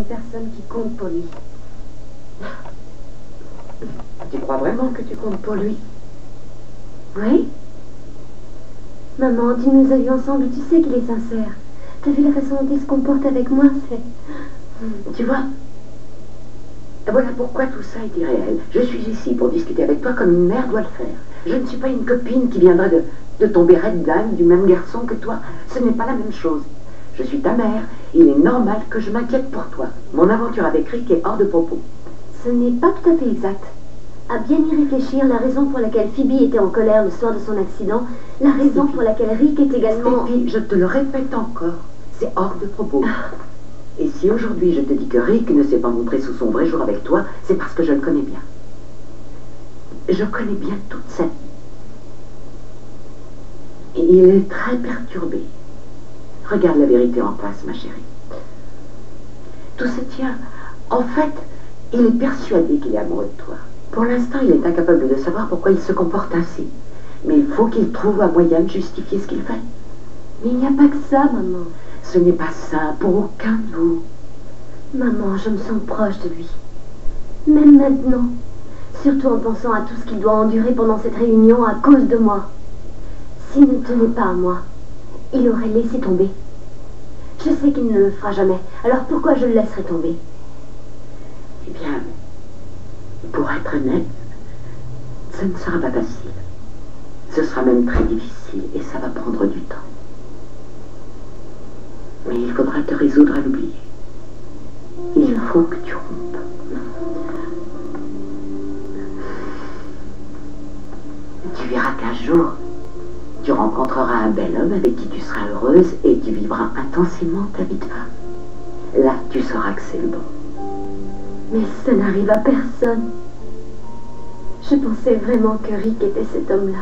Personne qui compte pour lui. Tu crois vraiment que tu comptes pour lui? Oui. Maman, tu nous as vus ensemble, tu sais qu'il est sincère. T'as vu la façon dont il se comporte avec moi, c'est... Tu vois, voilà pourquoi tout ça est irréel. Je suis ici pour discuter avec toi comme une mère doit le faire. Je ne suis pas une copine qui viendrait de tomber red d'âme du même garçon que toi. Ce n'est pas la même chose. Je suis ta mère. Il est normal que je m'inquiète pour toi. Mon aventure avec Rick est hors de propos. Ce n'est pas tout à fait exact. À bien y réfléchir, la raison pour laquelle Phoebe était en colère le soir de son accident, la raison pour laquelle Rick est également... Steffi, je te le répète encore, c'est hors de propos. Et si aujourd'hui je te dis que Rick ne s'est pas montré sous son vrai jour avec toi, c'est parce que je le connais bien. Je connais bien toute sa vie. Et il est très perturbé. Regarde la vérité en face, ma chérie. Tout se tient. En fait, il est persuadé qu'il est amoureux de toi. Pour l'instant, il est incapable de savoir pourquoi il se comporte ainsi. Mais il faut qu'il trouve un moyen de justifier ce qu'il fait. Mais il n'y a pas que ça, maman. Ce n'est pas ça pour aucun de vous. Maman, je me sens proche de lui. Même maintenant. Surtout en pensant à tout ce qu'il doit endurer pendant cette réunion à cause de moi. S'il ne tenait pas à moi, il aurait laissé tomber. Je sais qu'il ne le fera jamais. Alors pourquoi je le laisserai tomber? Eh bien, pour être honnête, ce ne sera pas facile. Ce sera même très difficile et ça va prendre du temps. Mais il faudra te résoudre à l'oublier. Il faut que tu rompes. Tu verras qu'un jour, tu rencontreras un bel homme avec qui tu seras heureuse et tu vivras intensément ta vie de femme. Là, tu sauras que c'est le bon. Mais ça n'arrive à personne. Je pensais vraiment que Rick était cet homme-là.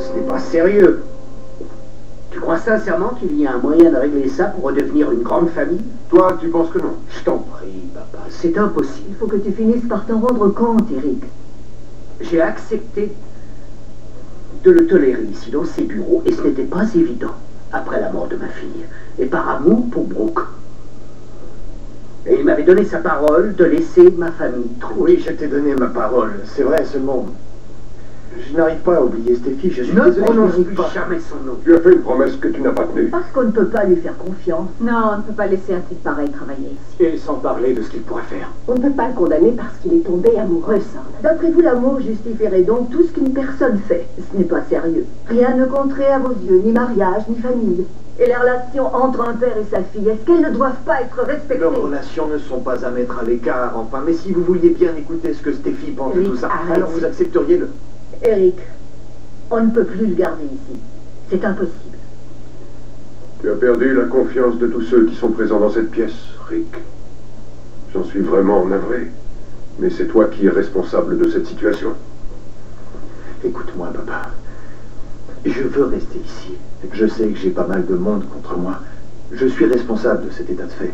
Ce n'est pas sérieux. Tu crois sincèrement qu'il y a un moyen de régler ça pour redevenir une grande famille? Toi, tu penses que non? Je t'en prie, papa, c'est impossible. Il faut que tu finisses par t'en rendre compte, Eric. J'ai accepté de le tolérer ici dans ses bureaux et ce n'était pas évident après la mort de ma fille et par amour pour Brooke. Et il m'avait donné sa parole de laisser ma famille tranquille. Oui, je t'ai donné ma parole, c'est vrai, seulement... Je n'arrive pas à oublier Steffi, je suis Ne désolé, prononce je plus pas. jamais son nom. Tu as fait une promesse que tu n'as pas tenue. Parce qu'on ne peut pas lui faire confiance. Non, on ne peut pas laisser un type pareil travailler ici. Et sans parler de ce qu'il pourrait faire. On ne peut pas le condamner parce qu'il est tombé amoureux, Sand. D'après vous, l'amour justifierait donc tout ce qu'une personne fait. Ce n'est pas sérieux. Rien ne compterait à vos yeux, ni mariage, ni famille. Et les relations entre un père et sa fille, est-ce qu'elles ne doivent pas être respectées? Leurs relations ne sont pas à mettre à l'écart, enfin. Mais si vous vouliez bien écouter ce que Steffi pense de Oui, tout ça, arrête. alors vous accepteriez le... Eric, on ne peut plus le garder ici. C'est impossible. Tu as perdu la confiance de tous ceux qui sont présents dans cette pièce, Rick. J'en suis vraiment navré. Mais c'est toi qui es responsable de cette situation. Écoute-moi, papa. Je veux rester ici. Je sais que j'ai pas mal de monde contre moi. Je suis responsable de cet état de fait.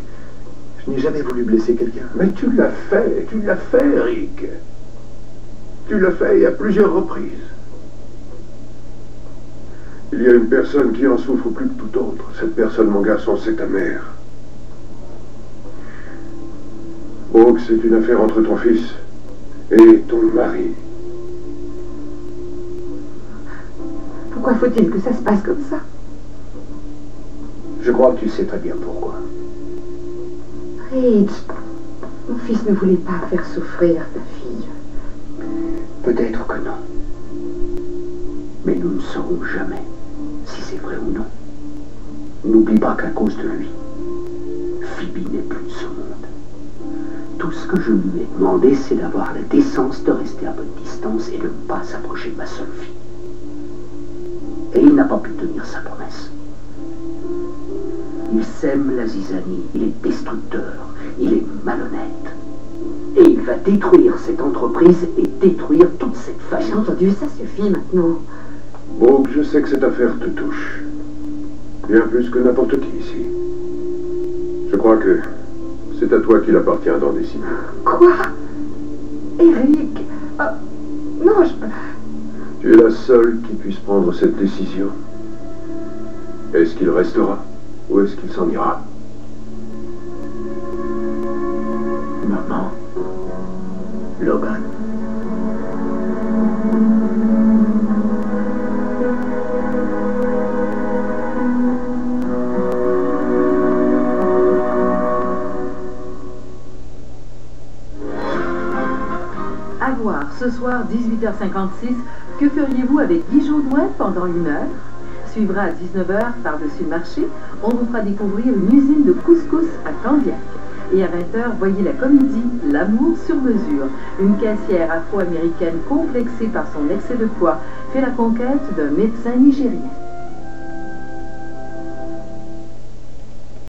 Je n'ai jamais voulu blesser quelqu'un. Mais tu l'as fait, Rick. Tu l'as fait à plusieurs reprises. Il y a une personne qui en souffre plus que tout autre. Cette personne, mon garçon, c'est ta mère. Brooke, c'est une affaire entre ton fils et ton mari. Pourquoi faut-il que ça se passe comme ça? Je crois que tu sais très bien pourquoi. Rich, mon fils ne voulait pas faire souffrir ta fille. Peut-être que non. Mais nous ne saurons jamais si c'est vrai ou non. N'oublie pas qu'à cause de lui, Phoebe n'est plus de ce monde. Tout ce que je lui ai demandé, c'est d'avoir la décence de rester à bonne distance et de ne pas s'approcher de ma seule fille. Et il n'a pas pu tenir sa promesse. Il sème la zizanie, il est destructeur, il est malhonnête. Et il va détruire cette entreprise et détruire toute cette famille. J'ai entendu, ça suffit maintenant. Brooke, je sais que cette affaire te touche. Bien plus que n'importe qui ici. Je crois que c'est à toi qu'il appartient d'en décider. Quoi? Eric? Non, Tu es la seule qui puisse prendre cette décision. Est-ce qu'il restera ou est-ce qu'il s'en ira? Ce soir, 18h56, que feriez-vous avec Guy Jodoin pendant 1 heure? Suivra à 19h, par-dessus le marché, on vous fera découvrir une usine de couscous à Candiac. Et à 20h, voyez la comédie L'amour sur mesure. Une caissière afro-américaine complexée par son excès de poids fait la conquête d'un médecin nigérien.